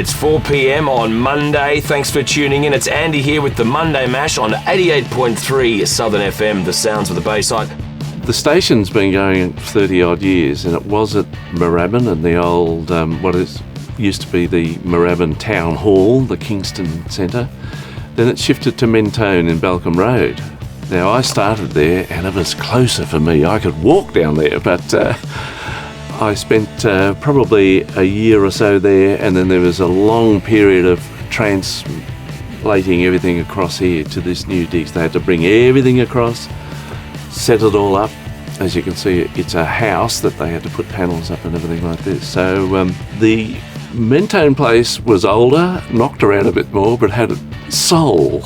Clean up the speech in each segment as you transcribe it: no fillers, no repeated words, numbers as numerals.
It's 4 p.m. on Monday. Thanks for tuning in. It's Andy here with the Monday Mash on 88.3 Southern FM, the sounds of the Bayside. The station's been going 30 odd years, and it was at Moorabbin and the old, used to be the Moorabbin Town Hall, the Kingston Centre. Then it shifted to Mentone in Balcombe Road. Now, I started there and it was closer for me. I could walk down there, but I spent probably a year or so there, and then there was a long period of translating everything across here to this new digs. They had to bring everything across, set it all up. As you can see, it's a house that they had to put panels up and everything like this. So the Mentone place was older, knocked around a bit more, but had a soul.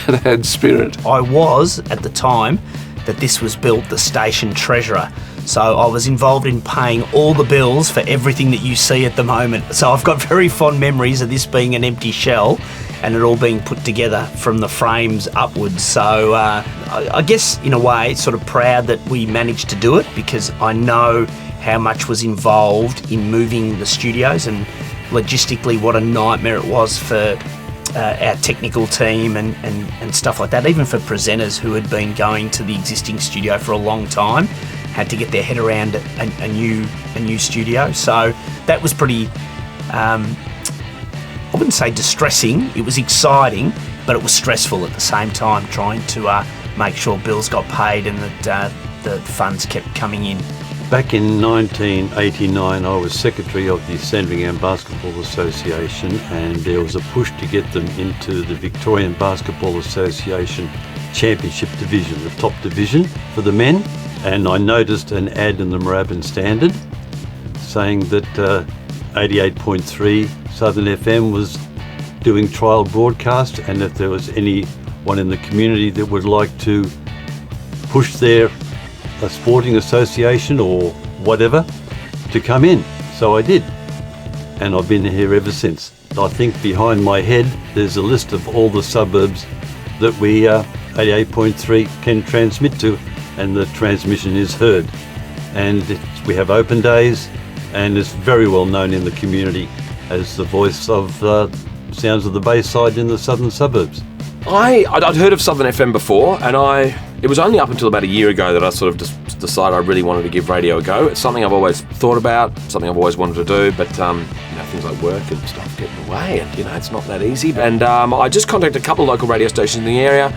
It had spirit. I was, at the time that this was built, the station treasurer. So I was involved in paying all the bills for everything that you see at the moment. So I've got very fond memories of this being an empty shell and it all being put together from the frames upwards. So I guess in a way sort of proud that we managed to do it, because I know how much was involved in moving the studios and logistically what a nightmare it was for our technical team and stuff like that. Even for presenters who had been going to the existing studio for a long time, had to get their head around a new studio. So that was pretty, I wouldn't say distressing, it was exciting, but it was stressful at the same time, trying to make sure bills got paid and that the funds kept coming in. Back in 1989, I was secretary of the Sandringham Basketball Association, and there was a push to get them into the Victorian Basketball Association Championship Division, the top division for the men. And I noticed an ad in the Moorabbin Standard saying that 88.3 Southern FM was doing trial broadcast, and if there was anyone in the community that would like to push their sporting association or whatever to come in. So I did, and I've been here ever since. I think behind my head there's a list of all the suburbs that we 88.3 can transmit to, and the transmission is heard. And we have open days, and it's very well known in the community as the voice of sounds of the Bayside in the southern suburbs. I'd heard of Southern FM before, and it was only up until about a year ago that I sort of just decided I really wanted to give radio a go. It's something I've always thought about, something I've always wanted to do, but things like work and stuff get in the way, and it's not that easy. And I just contacted a couple of local radio stations in the area.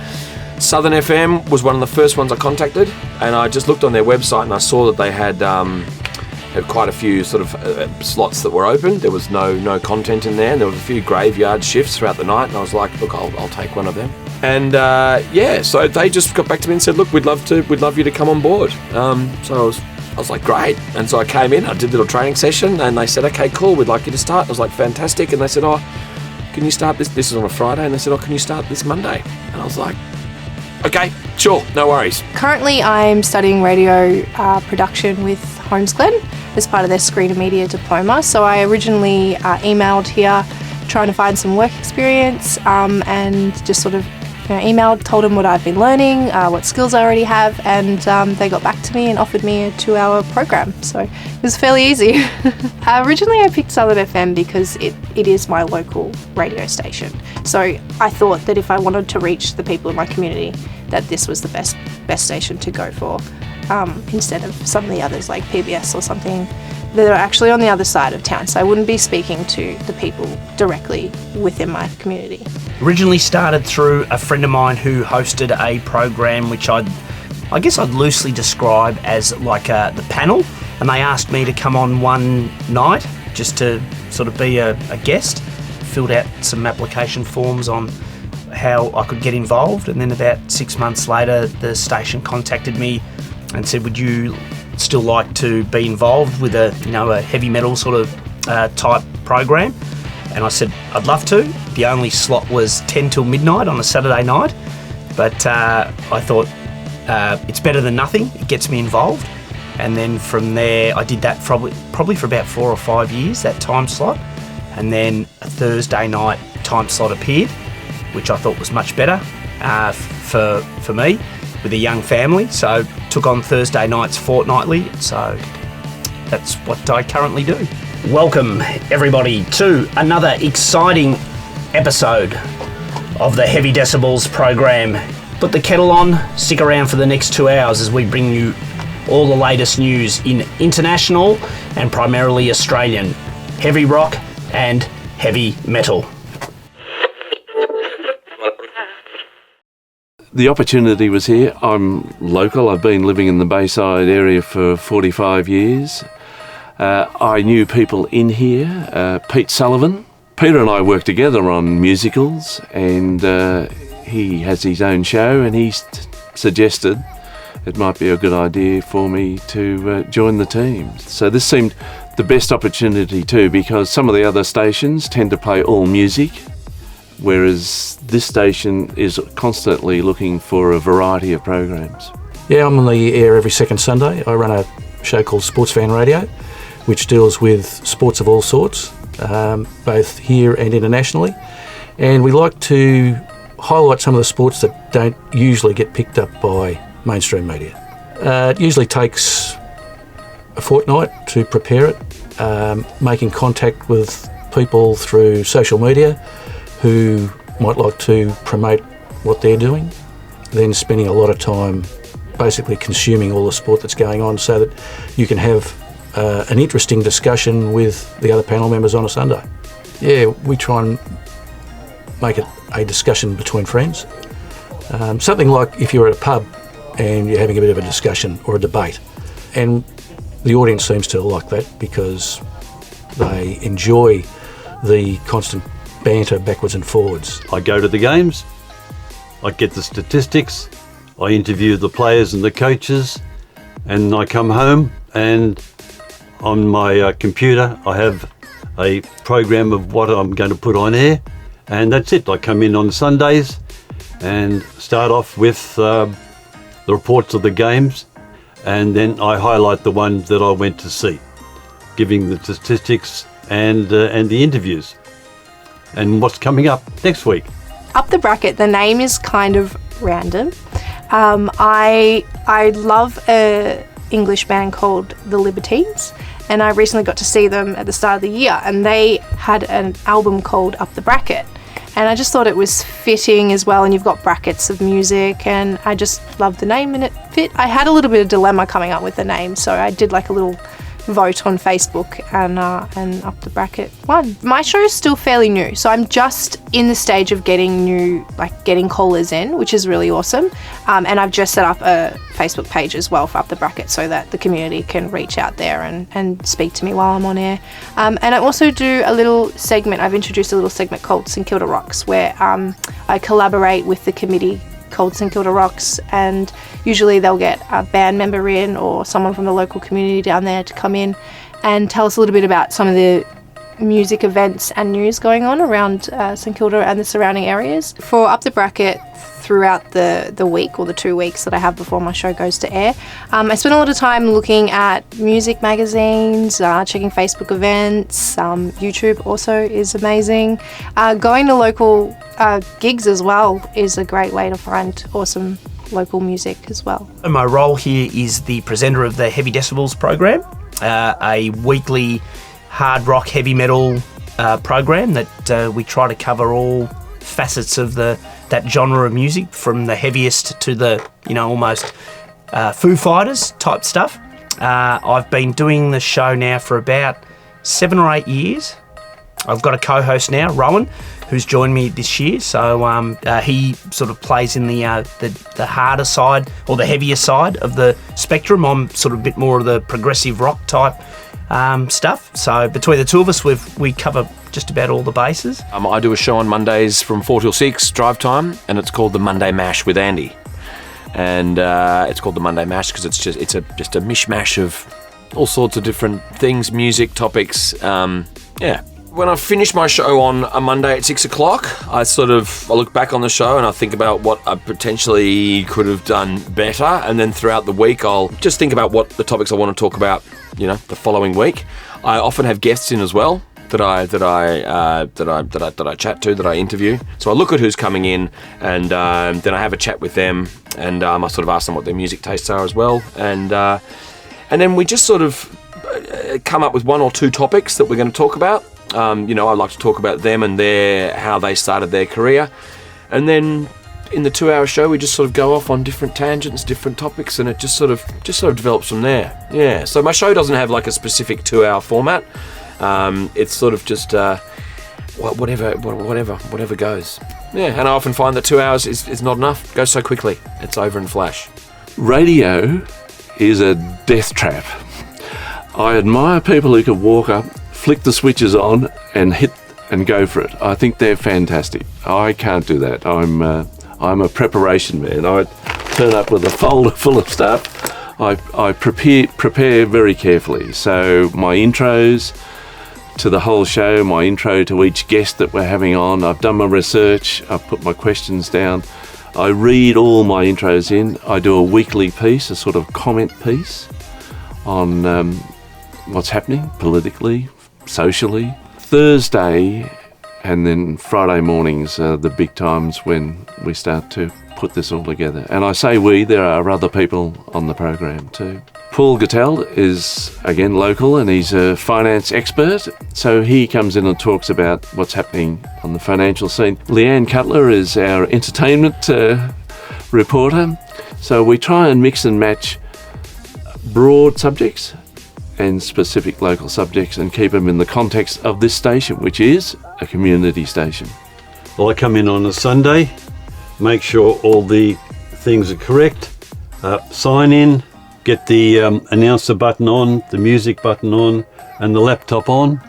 Southern FM was one of the first ones I contacted, and I just looked on their website and I saw that they had quite a few sort of slots that were open. There was no content in there, and there was a few graveyard shifts throughout the night, and I was like, look, I'll take one of them. And so they just got back to me and said, look, we'd love you to come on board. So I was like, great. And so I came in, I did a little training session, and they said, okay, cool, we'd like you to start. I was like, fantastic. And they said, oh, can you start this? This is on a Friday. And they said, oh, can you start this Monday? And I was like, okay, sure, no worries. Currently, I'm studying radio production with Holmes Glen as part of their Screen and Media diploma. So I originally emailed here trying to find some work experience and just sort of emailed, told them what I'd been learning, what skills I already have, and they got back to me and offered me a 2-hour program. So it was fairly easy. Originally I picked Southern FM because it is my local radio station. So I thought that if I wanted to reach the people in my community, that this was the best station to go for, instead of some of the others like PBS or something that are actually on the other side of town. So I wouldn't be speaking to the people directly within my community. Originally started through a friend of mine who hosted a program which I guess I'd loosely describe as like the panel, and they asked me to come on one night just to sort of be a guest. Filled out some application forms on how I could get involved, and then about 6 months later the station contacted me and said, would you still like to be involved with a heavy metal sort of type program? And I said, I'd love to. The only slot was 10 till midnight on a Saturday night, but I thought it's better than nothing. It gets me involved. And then from there, I did that probably for about 4 or 5 years, that time slot. And then a Thursday night time slot appeared, which I thought was much better for me with a young family. So took on Thursday nights fortnightly. So that's what I currently do. Welcome, everybody, to another exciting episode of the Heavy Decibels program. Put the kettle on, stick around for the next 2 hours as we bring you all the latest news in international and primarily Australian heavy rock and heavy metal. The opportunity was here. I'm local. I've been living in the Bayside area for 45 years. I knew people in here. Pete Sullivan. Peter and I worked together on musicals, and he has his own show, and he suggested it might be a good idea for me to join the team. So this seemed the best opportunity too, because some of the other stations tend to play all music, whereas this station is constantly looking for a variety of programs. Yeah, I'm on the air every second Sunday. I run a show called Sports Fan Radio, which deals with sports of all sorts, both here and internationally. And we like to highlight some of the sports that don't usually get picked up by mainstream media. It usually takes a fortnight to prepare it, making contact with people through social media who might like to promote what they're doing, then spending a lot of time basically consuming all the sport that's going on so that you can have an interesting discussion with the other panel members on a Sunday. Yeah, we try and make it a discussion between friends. Something like if you're at a pub and you're having a bit of a discussion or a debate, and the audience seems to like that because they enjoy the constant banter backwards and forwards. I go to the games, I get the statistics, I interview the players and the coaches, and I come home and on my computer I have a program of what I'm going to put on air, and that's it. I come in on Sundays and start off with the reports of the games, and then I highlight the ones that I went to see, giving the statistics and the interviews and what's coming up next week. Up the Bracket, the name is kind of random. I love a English band called The Libertines, and I recently got to see them at the start of the year, and they had an album called Up the Bracket, and I just thought it was fitting as well, and you've got brackets of music, and I just loved the name and it fit. I had a little bit of dilemma coming up with the name, so I did like a little vote on Facebook, and Up the Bracket won. My show is still fairly new, so I'm just in the stage of getting callers in, which is really awesome. And I've just set up a Facebook page as well for Up the Bracket so that the community can reach out there and speak to me while I'm on air. And I also do a little segment. I've introduced a little segment called St Kilda Rocks, where I collaborate with the committee called St Kilda Rocks, and usually they'll get a band member in or someone from the local community down there to come in and tell us a little bit about some of the music events and news going on around St Kilda and the surrounding areas. For Up the Bracket, throughout the week or the 2 weeks that I have before my show goes to air, I spend a lot of time looking at music magazines, checking Facebook events. YouTube also is amazing. Going to local gigs as well is a great way to find awesome local music as well. My role here is the presenter of the Heavy Decibels program, a weekly hard rock heavy metal program that we try to cover all facets of that genre of music, from the heaviest to the almost Foo Fighters type stuff. I've been doing the show now for about 7 or 8 years. I've got a co-host now, Rowan, who's joined me this year. So he sort of plays in the harder side or the heavier side of the spectrum. I'm sort of a bit more of the progressive rock type stuff. So between the two of us, we cover just about all the bases. I do a show on Mondays from 4 till 6 drive time, and it's called the Monday Mash with Andy. And it's called the Monday Mash because it's just a mishmash of all sorts of different things, music, topics. When I finish my show on a Monday at 6 o'clock, I look back on the show and I think about what I potentially could have done better. And then throughout the week, I'll just think about what the topics I want to talk about, the following week. I often have guests in as well that I chat to, that I interview. So I look at who's coming in, and then I have a chat with them, and I sort of ask them what their music tastes are as well. And then we just sort of come up with one or two topics that we're going to talk about. You know, I'd like to talk about them and how they started their career. And then in the 2-hour show, we just sort of go off on different tangents, different topics, and it just sort of develops from there. Yeah, so my show doesn't have like a specific 2-hour format. It's sort of just whatever goes. Yeah, and I often find that 2 hours is not enough. It goes so quickly. It's over in a flash. Radio is a death trap. I admire people who can walk up, flick the switches on and hit and go for it. I think they're fantastic. I can't do that. I'm a preparation man. I turn up with a folder full of stuff. I prepare very carefully. So my intros to the whole show, my intro to each guest that we're having on, I've done my research, I've put my questions down. I read all my intros in. I do a weekly piece, a sort of comment piece on what's happening politically, socially. Thursday and then Friday mornings are the big times when we start to put this all together. And I say we, there are other people on the program too. Paul Gattell is, again, local, and he's a finance expert, so he comes in and talks about what's happening on the financial scene. Leanne Cutler is our entertainment reporter, so we try and mix and match broad subjects and specific local subjects and keep them in the context of this station, which is a community station. Well, I come in on a Sunday, make sure all the things are correct, sign in, get the announcer button on, the music button on, and the laptop on.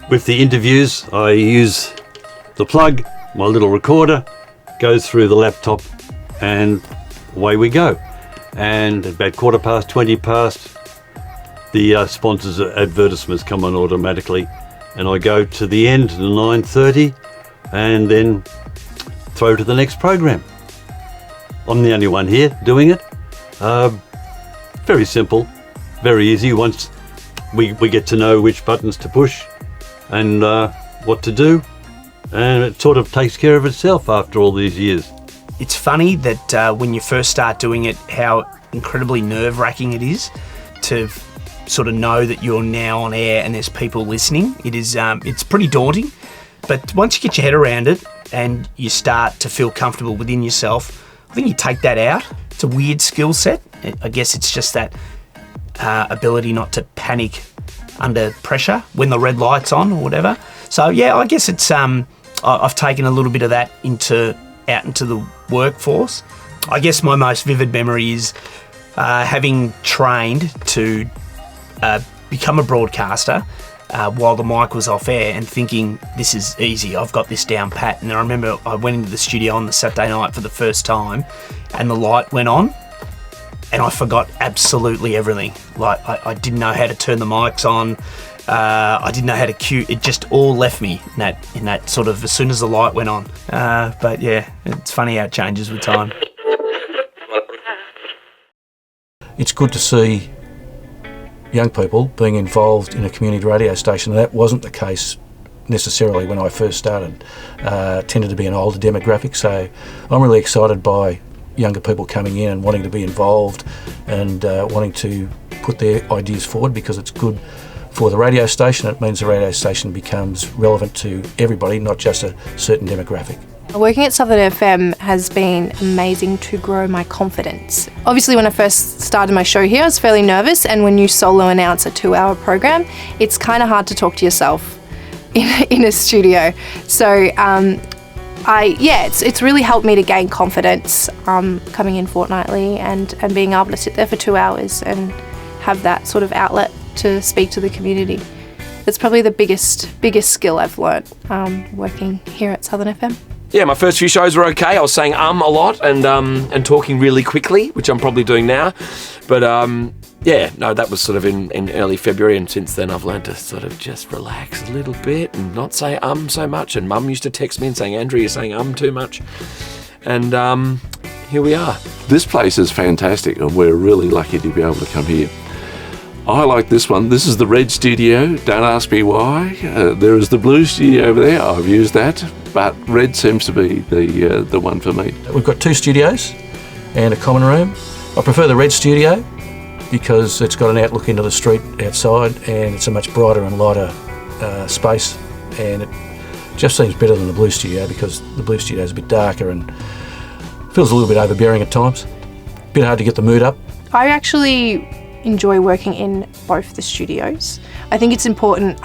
With the interviews, I use the plug, my little recorder, goes through the laptop, and away we go. And about 20 past, the sponsors' advertisements come on automatically, and I go to the end, the 9:30, and then throw to the next program. I'm the only one here doing it. Very simple, very easy. Once we get to know which buttons to push and what to do, and it sort of takes care of itself after all these years. It's funny that when you first start doing it, how incredibly nerve-wracking it is to sort of know that you're now on air and there's people listening. It is, it's pretty daunting, but once you get your head around it and you start to feel comfortable within yourself, I think you take that out. It's a weird skill set. I guess it's just that ability not to panic under pressure when the red light's on or whatever. So yeah, I guess it's I've taken a little bit of that out into the workforce. I guess my most vivid memory is having trained to become a broadcaster while the mic was off air and thinking, this is easy, I've got this down pat. And then I remember I went into the studio on the Saturday night for the first time and the light went on and I forgot absolutely everything. Like I didn't know how to turn the mics on, I didn't know how to cue, it just all left me in that sort of as soon as the light went on. But yeah, it's funny how it changes with time. It's good to see young people being involved in a community radio station. That wasn't the case necessarily when I first started. Tended to be an older demographic, so I'm really excited by younger people coming in and wanting to be involved and wanting to put their ideas forward, because it's good for the radio station. It means the radio station becomes relevant to everybody, not just a certain demographic. Working at Southern FM has been amazing to grow my confidence. Obviously, when I first started my show here, I was fairly nervous, and when you solo announce a 2-hour program, it's kind of hard to talk to yourself in a studio. So it's really helped me to gain confidence coming in fortnightly and being able to sit there for 2 hours and have that sort of outlet to speak to the community. It's probably the biggest skill I've learnt working here at Southern FM. Yeah, my first few shows were okay. I was saying a lot and talking really quickly, which I'm probably doing now. But that was sort of in early February, and since then I've learned to sort of just relax a little bit and not say so much. And Mum used to text me and saying, Andrew, you're saying too much. And here we are. This place is fantastic, and we're really lucky to be able to come here. I like this one. This is the red studio. Don't ask me why. There is the blue studio over there. I've used that, but red seems to be the one for me. We've got 2 studios and a common room. I prefer the red studio because it's got an outlook into the street outside, and it's a much brighter and lighter space, and it just seems better than the Blue Studio, because the Blue Studio is a bit darker and feels a little bit overbearing at times. Bit hard to get the mood up. I actually enjoy working in both the studios. I think it's important,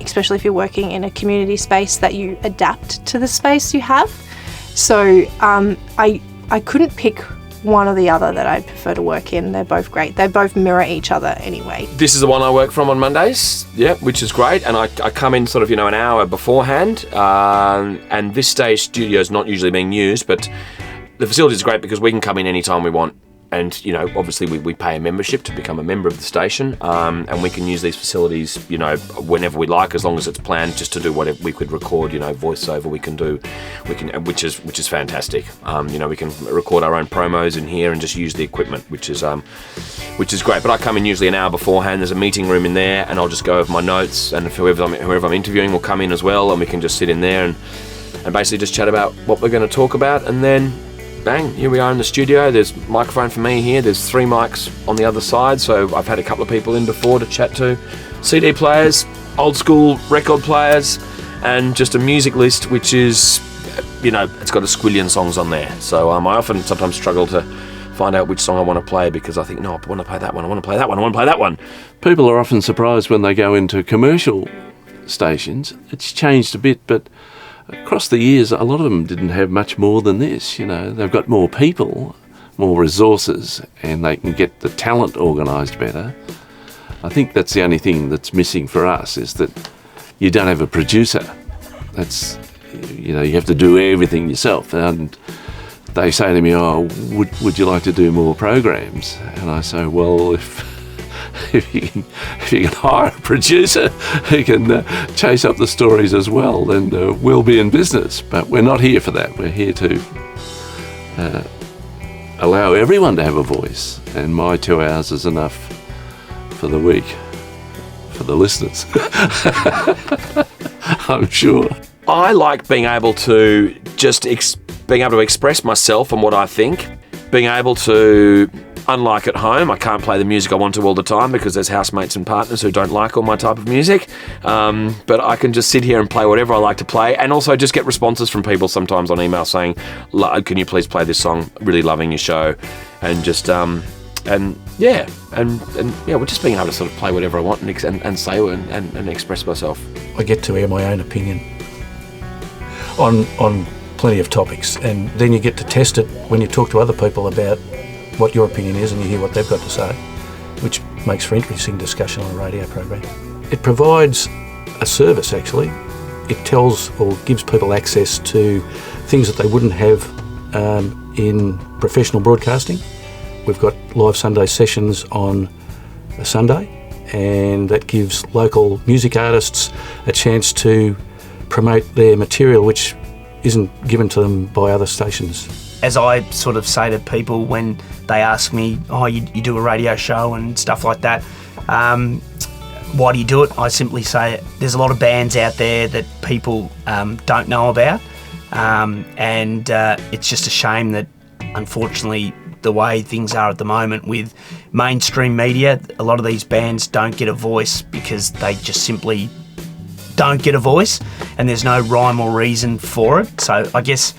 especially if you're working in a community space, that you adapt to the space you have. So I couldn't pick one or the other that I prefer to work in. They're both great. They both mirror each other anyway. This is the one I work from on Mondays, which is great. And I come in sort of, an hour beforehand. And this stage studio is not usually being used, but the facility is great because we can come in anytime we want. And, obviously we pay a membership to become a member of the station, and we can use these facilities, whenever we like, as long as it's planned just to do whatever. We could record, voiceover, which is fantastic. We can record our own promos in here and just use the equipment, which is great. But I come in usually an hour beforehand. There's a meeting room in there, and I'll just go over my notes, and if whoever I'm interviewing will come in as well, and we can just sit in there and basically just chat about what we're going to talk about, and then bang, here we are in the studio. There's a microphone for me here. There's 3 mics on the other side, so I've had a couple of people in before to chat to. CD players, old school record players, and just a music list, which is, it's got a squillion songs on there. So I often sometimes struggle to find out which song I want to play, because I think, no, I want to play that one, I want to play that one, I want to play that one. People are often surprised when they go into commercial stations. It's changed a bit, but across the years, a lot of them didn't have much more than this. They've got more people, more resources, and they can get the talent organised better. I think that's the only thing that's missing for us, is that you don't have a producer. That's, you have to do everything yourself. And they say to me, "Oh, would you like to do more programs?" And I say, "Well, if you can hire a producer who can chase up the stories as well, then we'll be in business." But we're not here for that. We're here to allow everyone to have a voice, and my 2 hours is enough for the week, for the listeners. I'm sure. I like being able to express myself and what I think, being able to. Unlike at home, I can't play the music I want to all the time because there's housemates and partners who don't like all my type of music. But I can just sit here and play whatever I like to play, and also just get responses from people sometimes on email saying, "Can you please play this song? Really loving your show," and just we're just being able to sort of play whatever I want and say and express myself. I get to air my own opinion on plenty of topics, and then you get to test it when you talk to other people about what your opinion is, and you hear what they've got to say, which makes for interesting discussion on a radio program. It provides a service, actually. It tells or gives people access to things that they wouldn't have in professional broadcasting. We've got live Sunday sessions on a Sunday, and that gives local music artists a chance to promote their material, which isn't given to them by other stations. As I sort of say to people when they ask me, you do a radio show and stuff like that, why do you do it? I simply say there's a lot of bands out there that people don't know about, and it's just a shame that, unfortunately, the way things are at the moment with mainstream media, a lot of these bands don't get a voice because they just simply don't get a voice, and there's no rhyme or reason for it. So I guess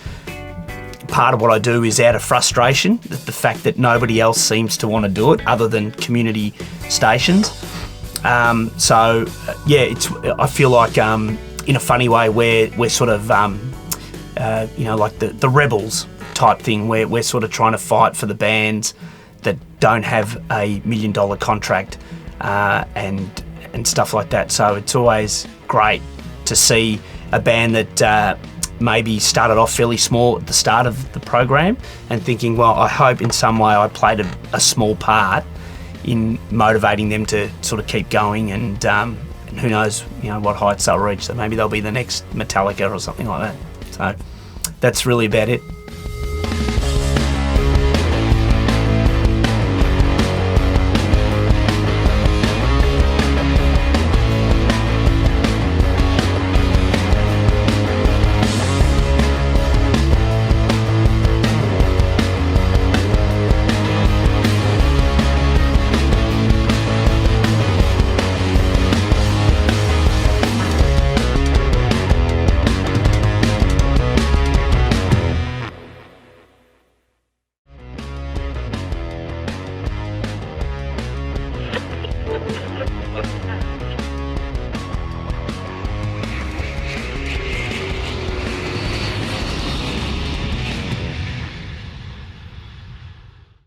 part of what I do is out of frustration, the fact that nobody else seems to want to do it other than community stations. I feel like in a funny way we're sort of like the rebels type thing, where we're sort of trying to fight for the bands that don't have a $1 million contract and stuff like that. So it's always great to see a band that maybe started off fairly small at the start of the program and thinking, well, I hope in some way I played a small part in motivating them to sort of keep going, and who knows, what heights they'll reach. So maybe they'll be the next Metallica or something like that. So that's really about it.